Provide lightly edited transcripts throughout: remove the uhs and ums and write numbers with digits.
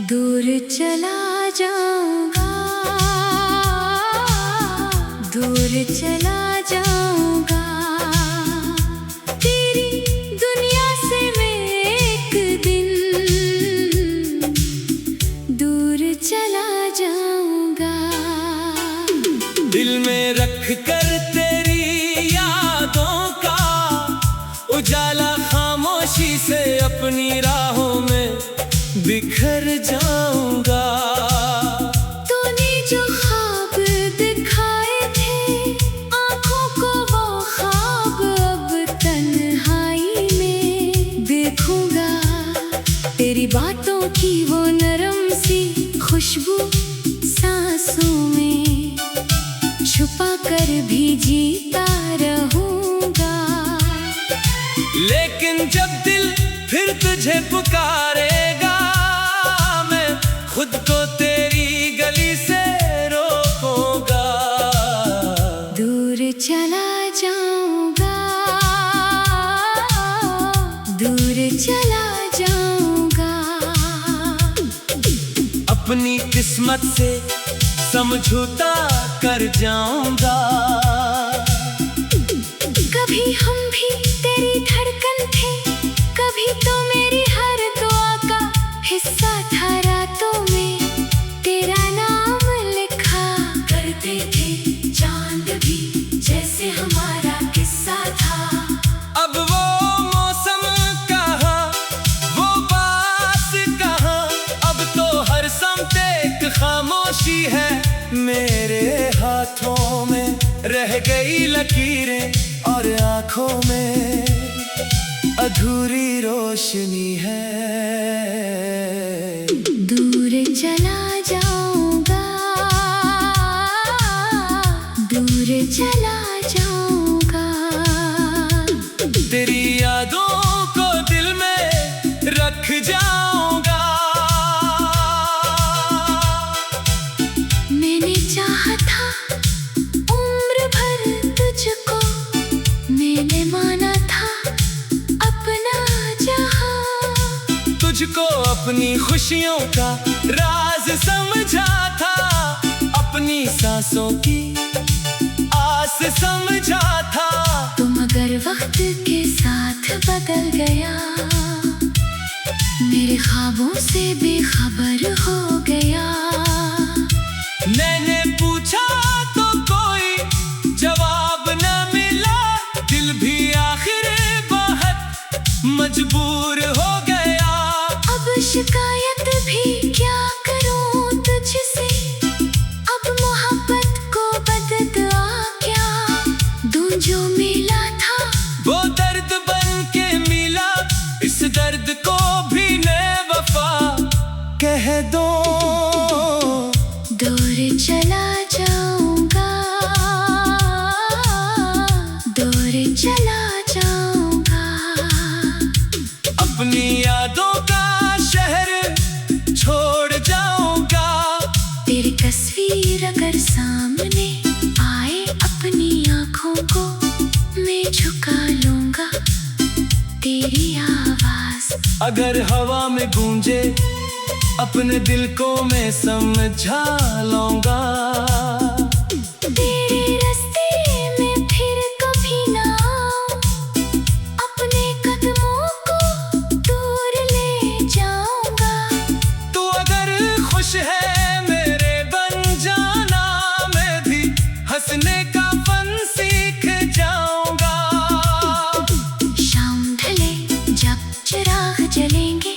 दूर चला जाऊंगा, दूर चला जाऊंगा, तेरी दुनिया से मैं एक दिन दूर चला जाऊंगा। दिल में रख कर तेरी यादों का उजाला खामोशी से अपनी राहों में बिखर जाऊंगा। तूने जो ख्वाब दिखाए थे आँखों को वो ख्वाब अब तन्हाई में देखूंगा। तेरी बातों की वो नरम सी खुशबू सांसों में छुपा कर भी जीता रहूंगा। लेकिन जब दिल फिर तुझे पुकारेगा मैं खुद को तेरी गली से रोकूंगा। दूर चला जाऊंगा, दूर चला जाऊंगा, अपनी किस्मत से समझौता कर जाऊंगा। कभी हम भी तेरी धड़कन थे, कभी तो मेरी हर दुआ का हिस्सा था। रातों में तेरा नाम लिखा करते थे चांद भी जैसे हमारा किस्सा था। अब वो मौसम कहाँ, वो बात कहाँ, अब तो हर समत एक खामोशी है। मेरे हाथों में रह गई लकीरें और आँखों में अधूरी रोशनी है। दूर चला जाऊंगा, दूर चला जाऊंगा, तेरी यादों को दिल में रख जाऊंगा। मैंने चाहा था उम्र भर तुझको, मैंने माना था अपना जहां, तुझको अपनी खुशियों का राज समझा था, अपनी सांसों की आस समझा था। तुम अगर वक्त के साथ बदल गया, मेरे ख्वाबों से बेखबर हो गया। मैंने पूछा तो कोई जवाब न मिला, दिल भी आखिर बहुत मजबूर हो गया। अब शिकायत भी क्या करूं तुझसे, अब मोहब्बत को बददुआ क्या दूं। जो मिला था वो दर्द बन के मिला, इस दर्द को भी ने वफा कह दो। दूर चला जाऊंगा, दूर चला जाऊंगा, अपनी यादों का शहर छोड़ जाऊंगा। तेरी तस्वीर अगर सामने आए अपनी आँखों को मैं झुका लूंगा। तेरी आवाज अगर हवा में गूंजे अपने दिल को मैं समझा लूंगा। तेरे रास्ते में फिर कभी ना आऊं, अपने कदमों को दूर ले जाऊंगा। तू अगर खुश है मेरे बन जाना, मैं भी हंसने का फन सीख जाऊंगा। शाम ढले जब चिराग जलेंगे,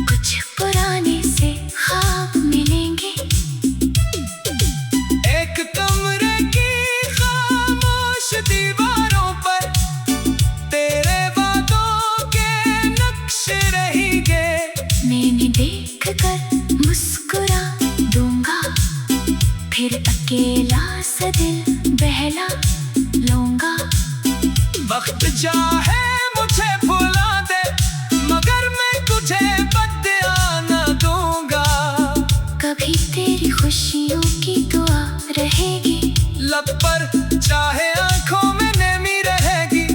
कुछ पुराने से ख्वाब मिलेंगे। एक कमरे की खामोश दीवारों पर तेरे वादों के नक्श रहेंगे। मैंने देख कर मुस्कुरा दूंगा, फिर अकेला सा दिल बहला लूंगा। वक्त चाहे मुझे भुला दे, मगर मैं तुझे बदया न दूंगा। कभी तेरी खुशियों की दुआ रहेगी, लब पर चाहे आंखों में नमी रहेगी।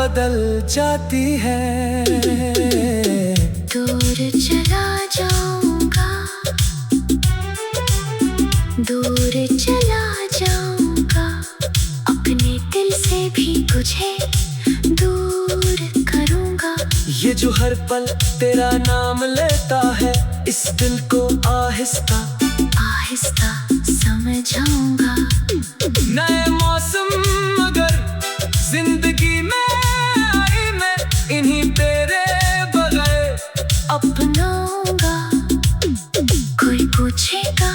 बदल जाती है। दूर चला जाऊंगा, दूर चला जाऊंगा, अपने दिल से भी तुझे दूर करूंगा। ये जो हर पल तेरा नाम लेता है, इस दिल को आहिस्ता आहिस्ता समझाऊंगा। नए मौसम अगर जिंदगी में आए, मैं इन्हीं तेरे बगैर अपनाऊंगा। कोई पूछेगा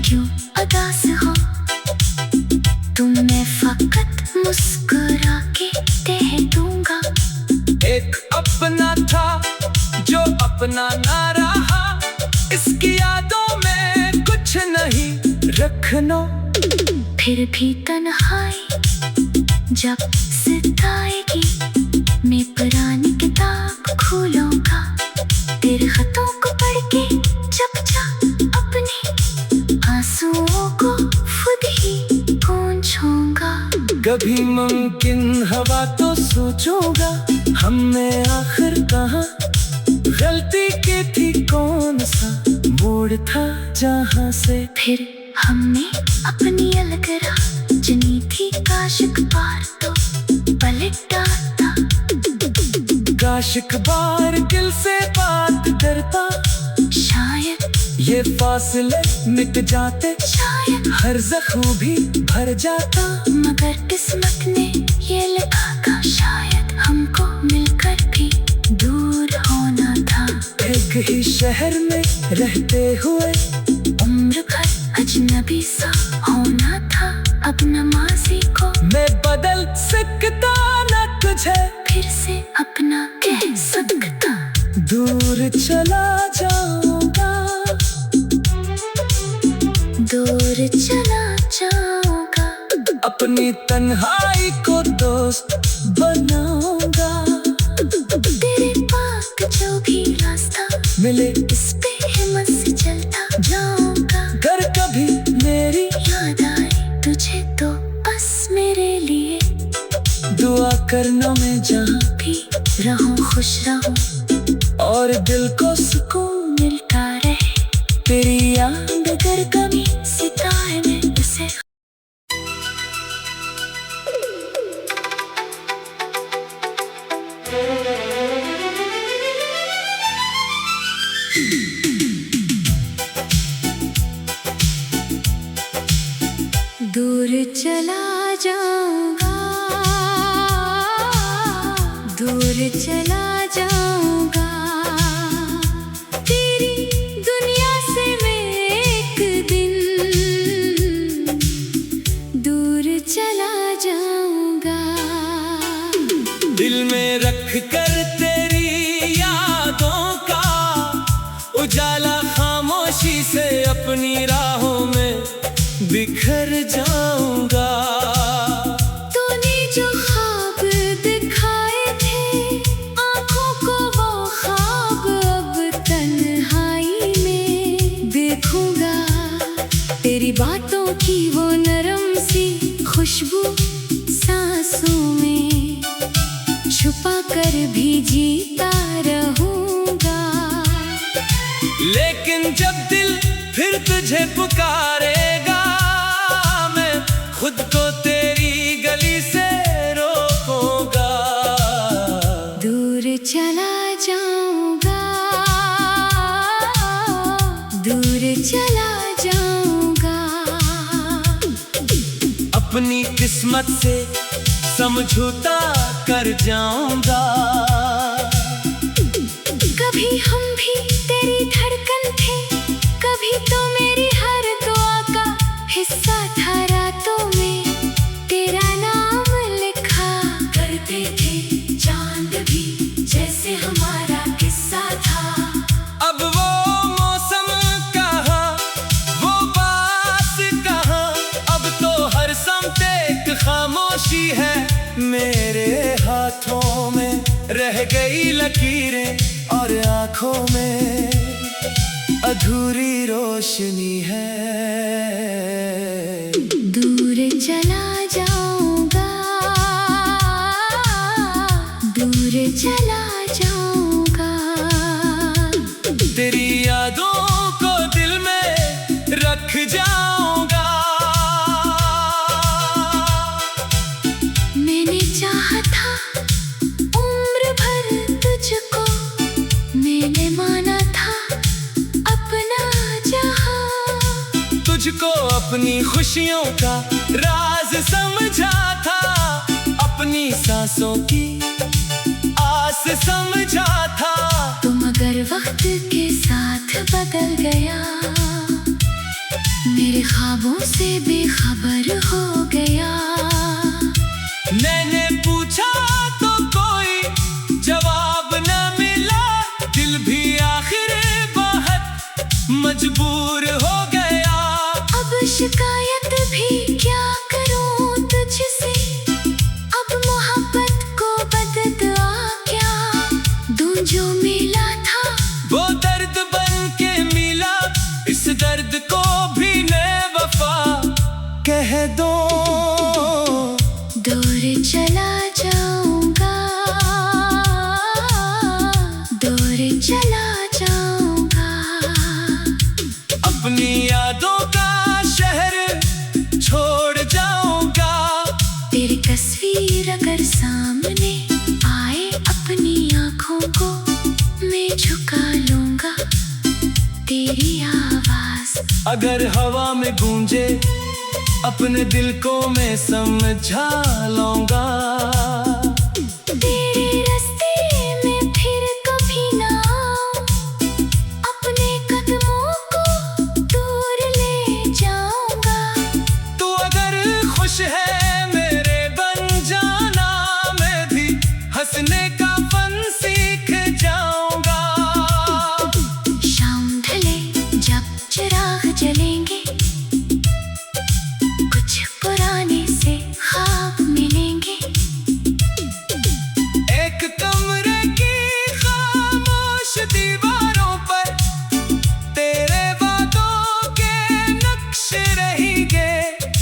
क्यों उदास हो, तुम्हें फकत मुस्कुरा के कह दूंगा। एक अपना था जो अपना ना रहा, इसकी यादों में कुछ नहीं रखना। फिर भी तन्हाई जब सताएगी, मैं पुरानी किताब खोलूंगा। तेरे खतों को पढ़ के चुपचाप अपने आंसुओं को खुद ही पोंछूंगा। कभी मुमकिन हवा तो सोचूंगा, हमने आखिर कहाँ गलती की थी, कौन सा मोड़ था जहाँ से फिर हमने अपनी अलग राह चुनी थी, काश एक बार तो पलट डालता। काश एक बार दिल से बात करता, शायद ये फासले मिट जाते, शायद हर जख्म भी भर जाता। मगर किस्मत ने ये लिखा था, शायद हमको मिलकर भी दूर होना था। एक ही शहर में रहते हुए उम्र भर अजनबी सा होना था। अपना माजी को मैं बदल सकता न तुझे फिर से अपना कह सकता। दूर चला जाऊंगा, दूर चला जाऊंगा, अपनी तन्हाई को दोस्त बनाऊंगा। तेरे पाक जो भी रास्ता मिले इस पे हिम्मत से चलता जाऊंगा। अगर कभी मेरी याद आए तुझे तो बस मेरे लिए दुआ करना, मैं जहाँ भी रहूं खुश रहूं और दिल को सुकून मिलता रहे। तेरी याद अगर कभी सिताए मैं उसे दूर चला जाऊंगा, दूर चला जाऊंगा, तेरी दुनिया से मैं एक दिन दूर चला जाऊंगा। दिल में रख कर तेरी यादों का उजाला खामोशी से अपनी राहों में बिखर जाऊंगा। तूने जो ख्वाब दिखाए थे आँखों को, वो ख्वाब अब तन्हाई में देखूंगा। तेरी बातों की वो नरम सी खुशबू सांसों में छुपा कर भी जीता रहूंगा। लेकिन जब दिल फिर तुझे पुकारेगा, मैं खुद को तेरी गली से रोकूंगा। दूर चला जाऊंगा, दूर चला जाऊंगा, अपनी किस्मत से समझौता कर जाऊंगा। कभी हम भी तेरी धड़कन थे, कभी तो मेरी हर दुआ का हिस्सा था। रातों में तेरा नाम लिखा करते थे चांद भी, जैसे हमारा किस्सा था। अब वो मौसम कहाँ, वो बात कहाँ, अब तो हर समत एक खामोशी है। मेरे हाथों में रह गई लकीरें और आँखों में अधूरी रोशनी है। दूर चला जाऊंगा, अपनी खुशियों का राज समझा था, अपनी सांसों की आस समझा था। तुम अगर वक्त के साथ बदल गया, मेरे ख्वाबों से बेखबर हो गया। मैंने पूछा तो कोई जवाब न मिला, दिल भी आखिर बहुत मजबूर हो गया। अब शिकायत भी क्या करूं तुझसे, अब मोहब्बत को बददुआ क्या दूं। जो मिला था वो दर्द बन के मिला, इस दर्द को भी मैं वफा कह दो। दूर चला जाऊंगा, दूर चला जाऊंगा। अपनी यादों का शहर छोड़ जाऊंगा। तेरी तस्वीर अगर सामने आए, अपनी आंखों को मैं झुका लूंगा। तेरी आवाज अगर हवा में गूंजे, अपने दिल को मैं समझा लूंगा। तेरे रास्ते में फिर कभी ना आऊं, अपने कदमों को दूर ले जाऊंगा। तू अगर खुश है मेरे बन जाना, मैं भी हंसने का फन सीख जाऊंगा। शाम ढले जब चिराग जलेंगे, कुछ पुराने से ख्वाब मिलेंगे। एक कमरे की खामोश दीवारों पर तेरे वादों के नक्श रहेंगे।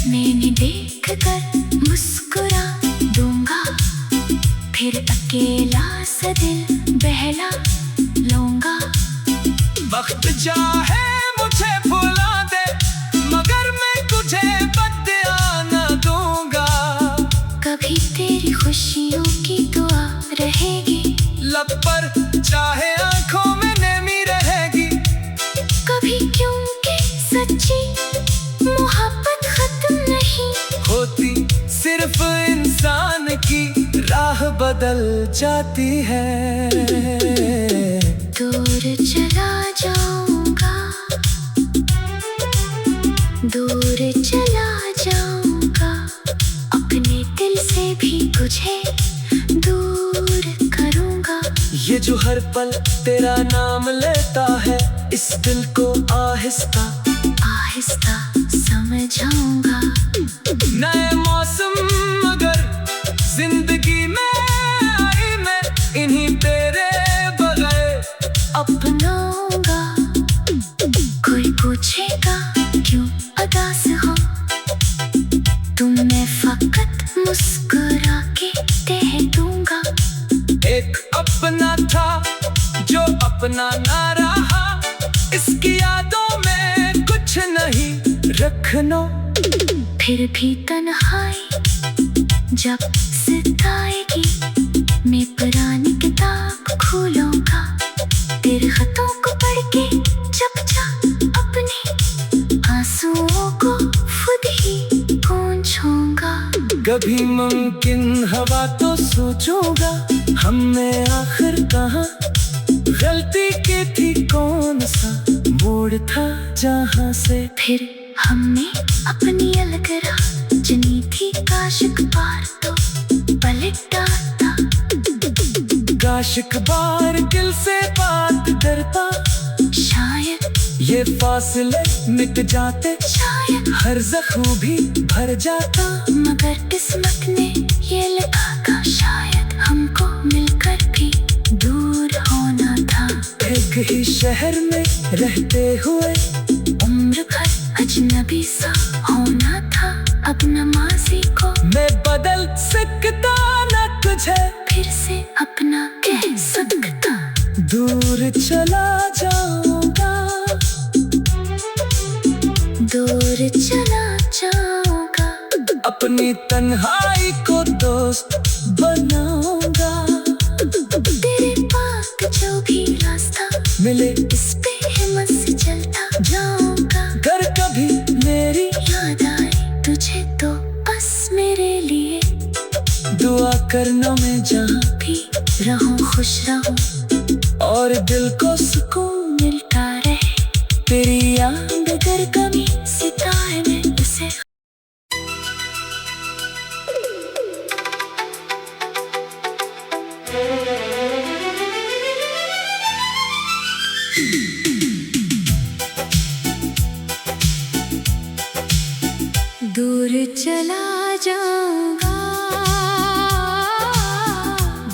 मैंने देख कर मुस्कुरा दूंगा, फिर अकेला सा दिल बहला लूंगा। वक्त चाहे मुझे भुला दे, मगर मैं तुझे बदला न दूंगा। कभी तेरी खुशियों की दुआ रहेगी, लब पर चाहे आंखों में नमी रहेगी। कभी क्योंकि सच्ची मोहब्बत खत्म नहीं होती, सिर्फ इंसान की राह बदल जाती है। दूर चला जाऊंगा, दूर चला जाऊंगा। अपने दिल से भी तुझे दूर करूंगा। ये जो हर पल तेरा नाम लेता है, इस दिल को आहिस्ता आहिस्ता समझाऊंगा। नए मौसम मगर जिंदगी में आई, मैं इन्हीं तेरे बगैर अपनाऊंगा। कोई पूछेगा क्यों उदास हो, तुम्हें फकत मुस्कुरा के कह दूंगा। एक अपना था जो अपना ना रहा, इसकी यादों में कुछ नहीं रखना। फिर भी तन्हाई जब सताएगी, मैं पुरानी किताब खोलूंगा। तेरे खतों को पढ़ के जब जा अपने आंसुओं को खुद ही पोंछूंगा। कभी मुमकिन हवा तो सोचूंगा, हमने आखिर कहाँ गलती की थी, कौन सा मोड़ था जहाँ से फिर हमने अपनी अलग राह चुनी थी। काश एक बार तो पलट डालता, काश एक बार दिल से बात करता। शायद ये फासले मिट जाते, शायद हर जख्म भी भर जाता। मगर किस्मत ने ये लिखा था, शायद हमको मिलकर भी दूर होना था। एक ही शहर में रहते हुए उम्र भर अजनबी सा होना था। अब नमाज़ी को मैं बदल सकता न तुझे, फिर से अपना कह सकता। दूर चला जाऊंगा, दूर चला जाऊंगा। अपनी तन्हाई को दोस्त बनाऊंगा। तेरे पास जो भी रास्ता मिले इस पे हिम्मत से चलता जाऊंगा। कर कभी मेरी याद दुआ करना मैं जहाँ भी रहूं खुश रहूं और दिल को सुकून मिलता रहे। तेरी याद अगर कभी सिताए मैं उसे दूर चला जाऊंगा,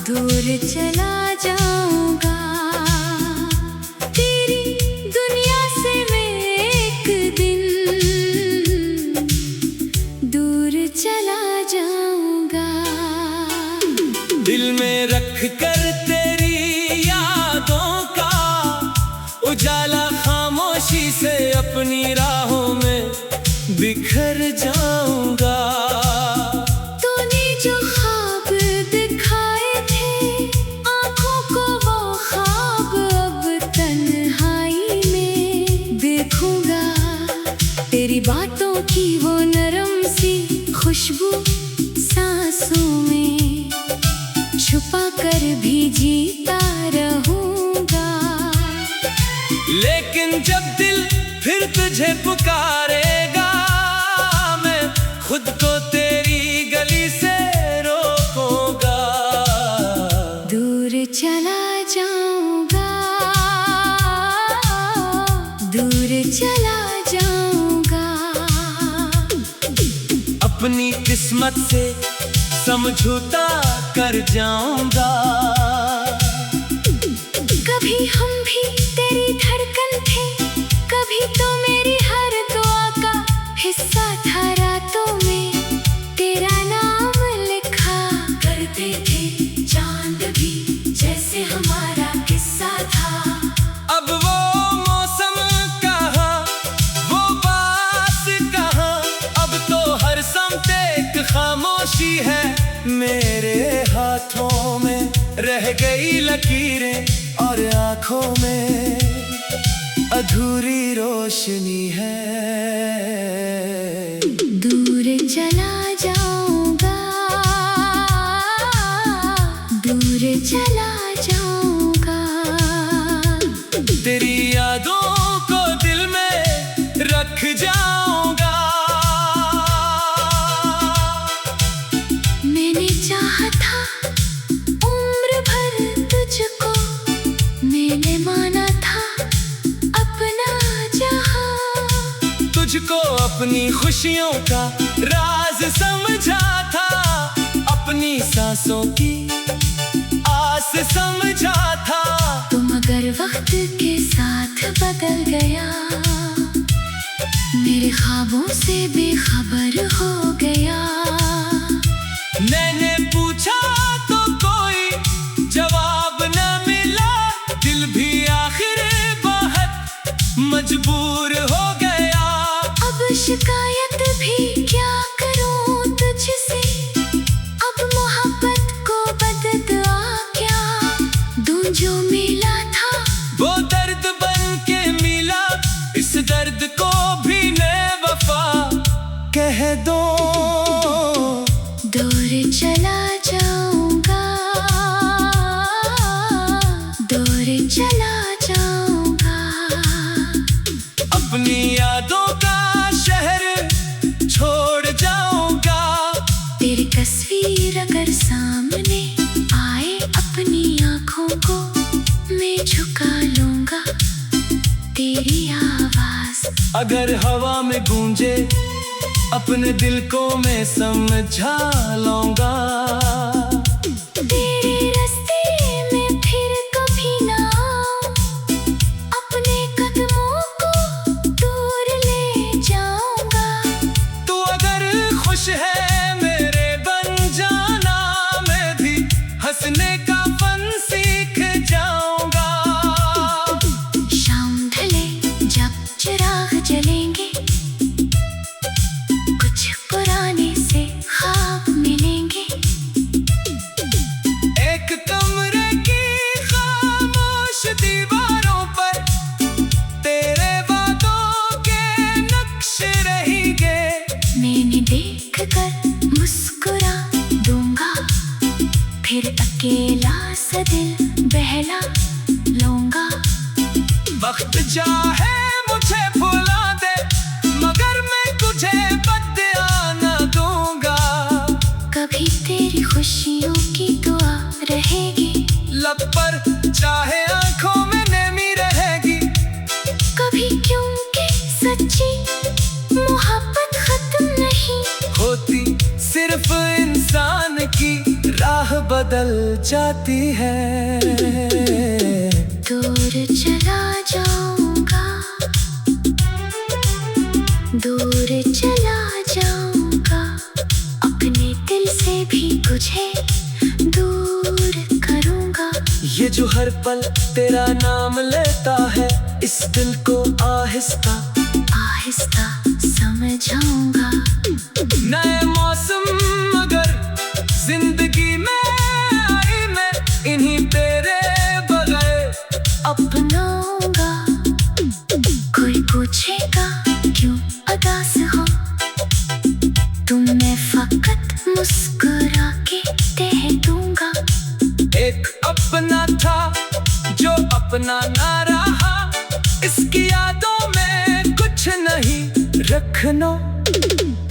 दूर चला जाऊंगा तेरी दुनिया से मैं एक दिन दूर चला जाऊंगा। दिल में रख कर तेरी यादों का उजाला खामोशी से अपनी राहों में बिखर जाऊंगा। तूने जो ख्वाब दिखाए थे आंखों को वो ख्वाब अब तन्हाई में देखूंगा। तेरी बातों की वो नरम सी खुशबू सांसों में छुपा कर भी जीता रहूंगा। लेकिन जब दिल फिर तुझे पुकारेगा मैं खुद को तेरी गली से रोकूंगा। दूर चला जाऊंगा, दूर चला जाऊंगा अपनी किस्मत से समझौता कर जाऊंगा। कभी हम भी तेरी धड़कन थे, कभी तो मेरी हर दुआ का हिस्सा था। रातों में तेरा नाम लिखा करते थे चांद भी जैसे हमारा किस्सा था। अब वो मौसम कहाँ, वो बात कहाँ, अब तो हर समत एक खामोशी है। मेरे हाथों में रह गई लकीरें और आँखों में अधूरी रोशनी है। दूर चला जाऊंगा, दूर चला जाऊंगा तेरी यादों को दिल में रख जाऊंगा। मैंने चाहा था उम्र भर तुझको, मैंने माना था अपना जहां। तुझको अपनी खुशियों का राज समझा था, अपनी सांसों की आस समझा था। तुम अगर वक्त के साथ बदल गया, मेरे ख्वाबों से बेखबर हो गया। मैंने पूछा तो कोई जवाब न मिला, दिल भी आखिर बहुत मजबूर हो गया। अब शिकायत भी क्या करूं तुझसे, अब मोहब्बत को बददुआ क्या दूं। जो मिला था वो दर्द बन के मिला, इस दर्द को भी मैं वफा कह दो। दूर चला जाऊंगा, दूर चला जाऊंगा अपनी यादों का शहर छोड़ जाऊंगा। तेरी तस्वीर अगर सामने आए, अपनी आंखों को मैं झुका लूंगा। तेरी आवाज अगर हवा में गूंजे, अपने दिल को मैं समझा लूंगा। तेरे रास्ते में फिर कभी ना आऊं, अपने कदमों को दूर ले जाऊंगा। तू अगर खुश है मेरे बन जाना, मैं भी हंसने का फन सीख जाऊंगा। शाम ढले जब चिराग जलेंगे, कुछ पुराने से ख्वाब मिलेंगे। एक कमरे की खामोश दीवारों पर तेरे वादों के नक्श रहेंगे। मैंने देख कर मुस्कुरा दूंगा। फिर अकेला सा दिल बहला लूंगा। वक्त चाहे मुझे भुला दे, मगर मैं तुझे बदला न दूंगा। कभी तेरी खुशियों की दुआ रहेगी, लब पर चाहे आंखों में नमी रहेगी। कभी क्योंकि सच्ची मोहब्बत खत्म नहीं होती, सिर्फ इंसान की राह बदल जाती है। दूर चला जाऊंगा, दूर चला जाऊंगा, अपने दिल से भी तुझे दूर करूंगा। ये जो हर पल तेरा नाम लेता है, इस दिल को आहिस्ता आहिस्ता समझाऊंगा। नए मौसम अगर जिंदगी में आई, मैं इन्हीं तेरे बगैर अपनाऊंगा। कोई पूछेगा क्यों उदास हो, तुम्हें फकत मुस्कुरा के कह दूंगा। एक अपना था जो अपना ना रहा, इसकी यादों में कुछ नहीं रखना।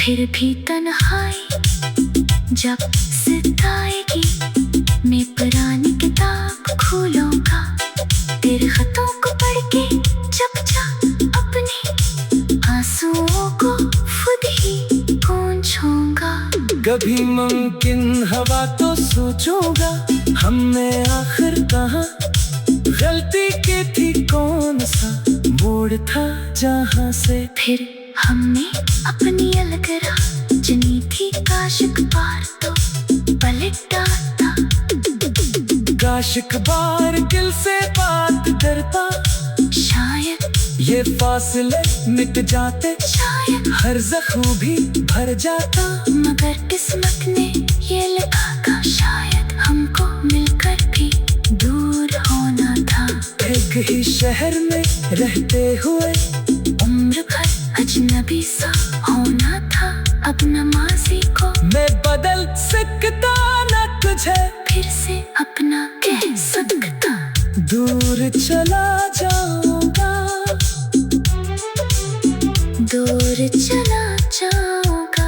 फिर भी तन्हाई जब सताएगी, मैं पुरानी किताब खोलूंगा। तेरे खतों को पढ़ के चुपचाप अपने आंसुओं को खुद ही पोंछूंगा। कभी मुमकिन हवा तो सोचूंगा, हमने आखिर कहाँ गलती की थी, कौन सा मोड़ था जहाँ से। फिर हमने अपनी अलग राह चुनी थी, काश एक बार तो पलट आता। काश एक बार दिल से बात करता, शायद ये फासले मिट जाते, शायद हर जख्म भी भर जाता। मगर किस्मत ने ये लिखा था, शायद हमको मिलकर भी दूर होना था। एक ही शहर में रहते हुए उम्र भर अजनबी सा होना था। अब नमाज़ी को मैं बदल सकता न तुझे, फिर से अपना कह सकता। दूर चला जाऊंगा, दूर चला जाऊंगा,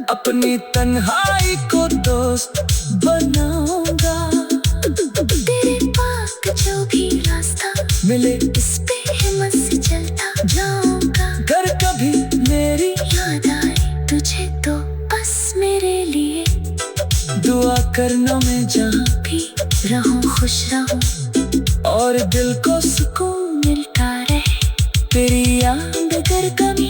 अपनी तन्हाई को दोस्त बनाऊंगा। तेरे पाक जो भी रास्ता मिले इस पे हिम्मत से चलता जाऊंगा। कर कभी मेरी याद आए तुझे तो बस मेरे लिए दुआ करना, मैं जहाँ भी रहूं खुश रहूं, और दिल को सुकून मिलता रहे। तेरी याद अगर कभी